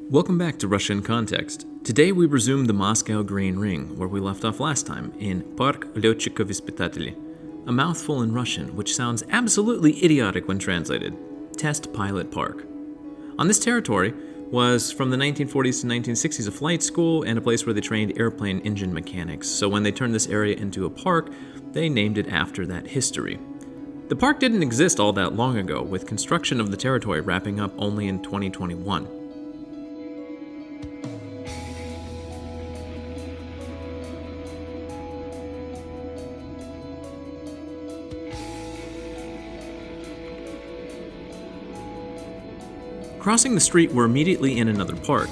Welcome back to Russia in Context. Today we resume the Moscow Green Ring, where we left off last time, in Park Лётчиков-испытателей, a mouthful in Russian which sounds absolutely idiotic when translated, Test Pilot Park. On this territory was, from the 1940s to 1960s, a flight school and a place where they trained airplane engine mechanics, so when they turned this area into a park, they named it after that history. The park didn't exist all that long ago, with construction of the territory wrapping up only in 2021. Crossing the street, we're immediately in another park.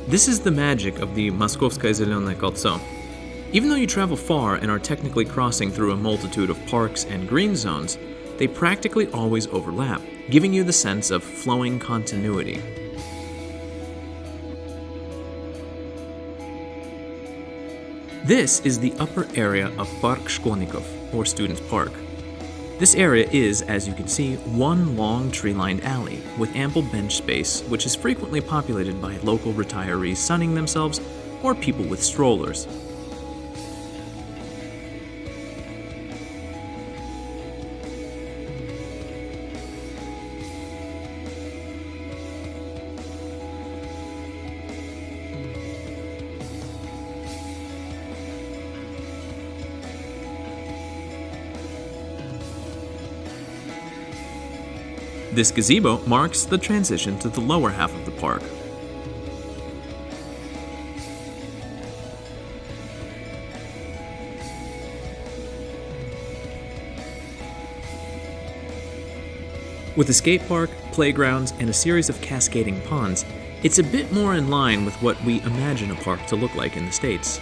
This is the magic of the Moskovское Зелёное Кольцо. Even though you travel far and are technically crossing through a multitude of parks and green zones, they practically always overlap, giving you the sense of flowing continuity. This is the upper area of Park Shkolnikov, or Students' Park. This area is, as you can see, one long tree-lined alley with ample bench space, which is frequently populated by local retirees sunning themselves or people with strollers. This gazebo marks the transition to the lower half of the park. With a skate park, playgrounds, and a series of cascading ponds, it's a bit more in line with what we imagine a park to look like in the States.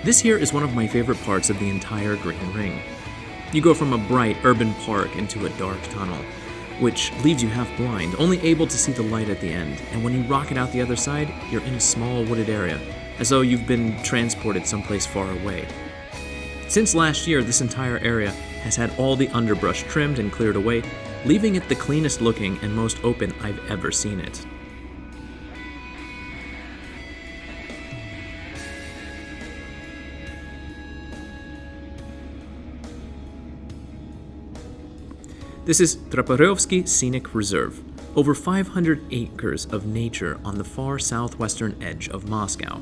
This here is one of my favorite parts of the entire Green Ring. You go from a bright urban park into a dark tunnel, which leaves you half blind, only able to see the light at the end, and when you rocket out the other side, you're in a small wooded area, as though you've been transported someplace far away. Since last year, this entire area has had all the underbrush trimmed and cleared away, leaving it the cleanest looking and most open I've ever seen it. This is Troparyovo Scenic Reserve, over 500 acres of nature on the far southwestern edge of Moscow.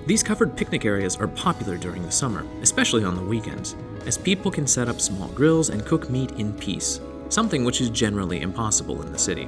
These covered picnic areas are popular during the summer, especially on the weekends, as people can set up small grills and cook meat in peace, something which is generally impossible in the city.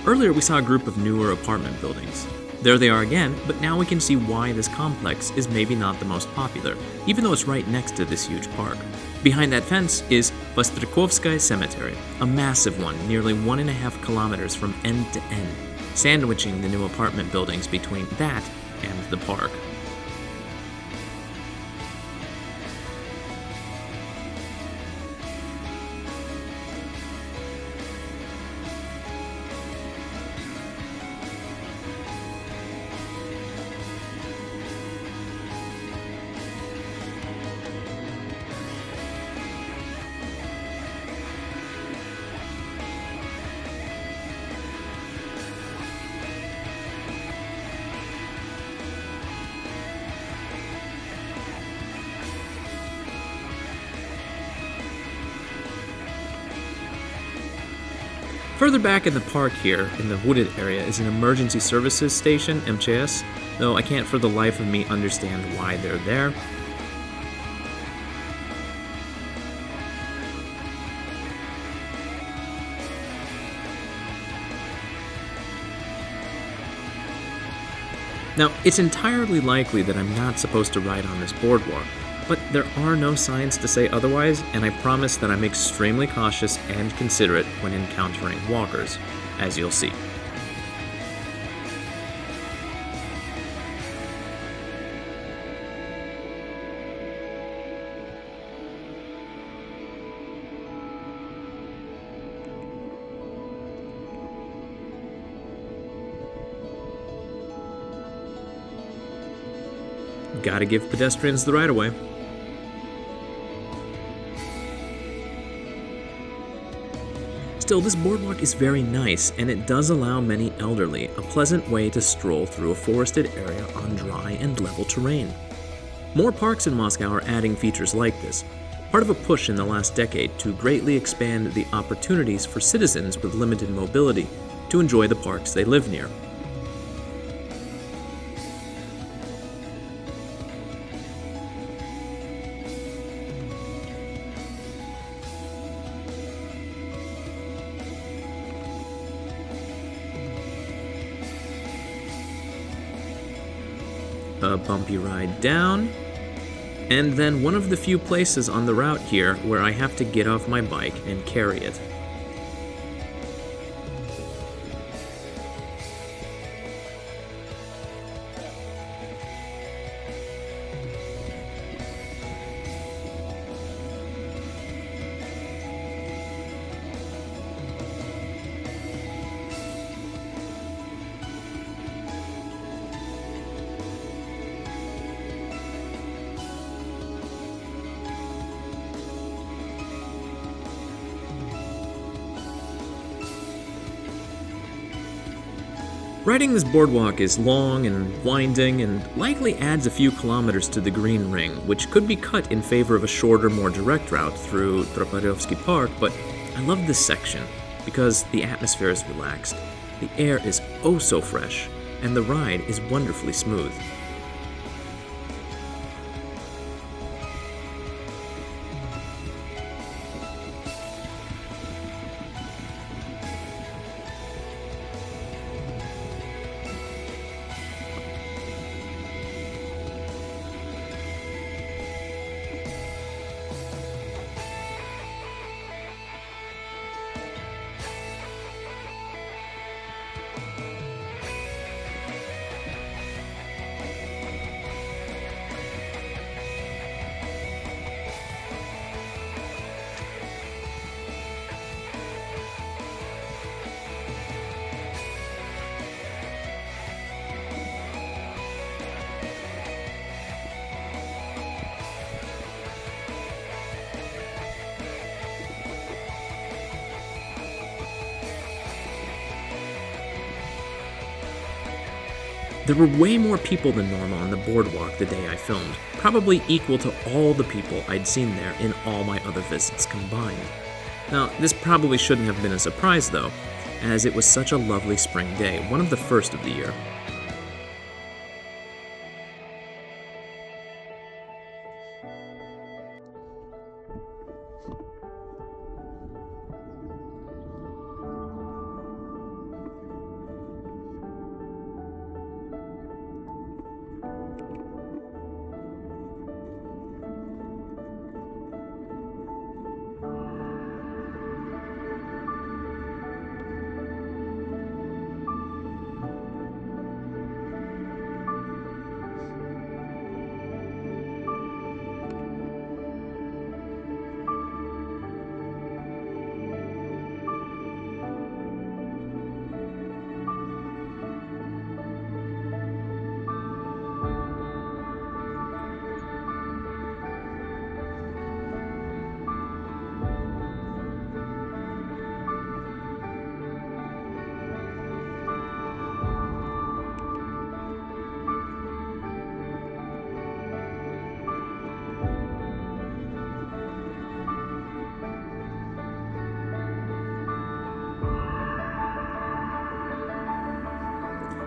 Earlier we saw a group of newer apartment buildings. There they are again, but now we can see why this complex is maybe not the most popular, even though it's right next to this huge park. Behind that fence is Vostrikovskaya Cemetery, a massive one, nearly 1.5 kilometers from end to end, sandwiching the new apartment buildings between that and the park. Further back in the park here, in the wooded area, is an emergency services station, MCS, though I can't for the life of me understand why they're there. Now, it's entirely likely that I'm not supposed to ride on this boardwalk, but there are no signs to say otherwise, and I promise that I'm extremely cautious and considerate when encountering walkers, as you'll see. Gotta give pedestrians the right of way. Still, this boardwalk is very nice, and it does allow many elderly a pleasant way to stroll through a forested area on dry and level terrain. More parks in Moscow are adding features like this, part of a push in the last decade to greatly expand the opportunities for citizens with limited mobility to enjoy the parks they live near. A bumpy ride down, and then one of the few places on the route here where I have to get off my bike and carry it. Riding this boardwalk is long and winding and likely adds a few kilometers to the Green Ring, which could be cut in favor of a shorter, more direct route through Troparyovo Park, but I love this section because the atmosphere is relaxed, the air is oh so fresh, and the ride is wonderfully smooth. There were way more people than normal on the boardwalk the day I filmed, probably equal to all the people I'd seen there in all my other visits combined. Now, this probably shouldn't have been a surprise though, as it was such a lovely spring day, one of the first of the year.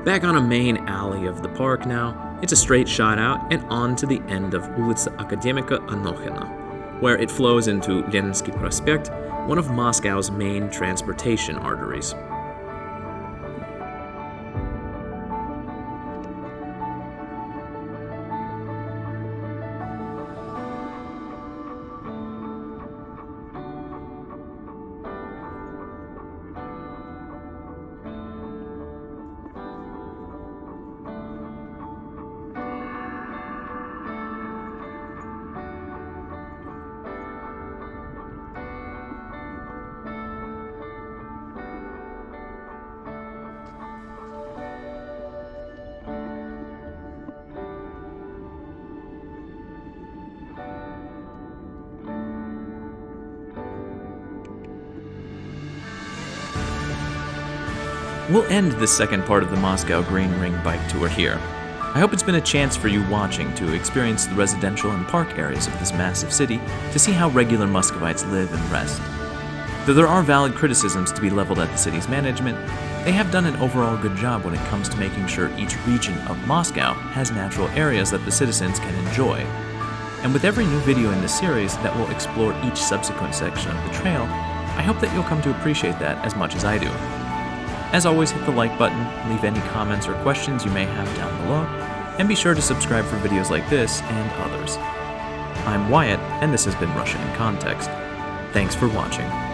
Back on a main alley of the park now, it's a straight shot out and on to the end of Улица Академика Anokhina, where it flows into Leninsky Prospect, one of Moscow's main transportation arteries. We'll end this second part of the Moscow Green Ring bike tour here. I hope it's been a chance for you watching to experience the residential and park areas of this massive city to see how regular Muscovites live and rest. Though there are valid criticisms to be leveled at the city's management, they have done an overall good job when it comes to making sure each region of Moscow has natural areas that the citizens can enjoy. And with every new video in this series that will explore each subsequent section of the trail, I hope that you'll come to appreciate that as much as I do. As always, hit the like button, leave any comments or questions you may have down below, and be sure to subscribe for videos like this and others. I'm Wyatt, and this has been Russia in Context. Thanks for watching.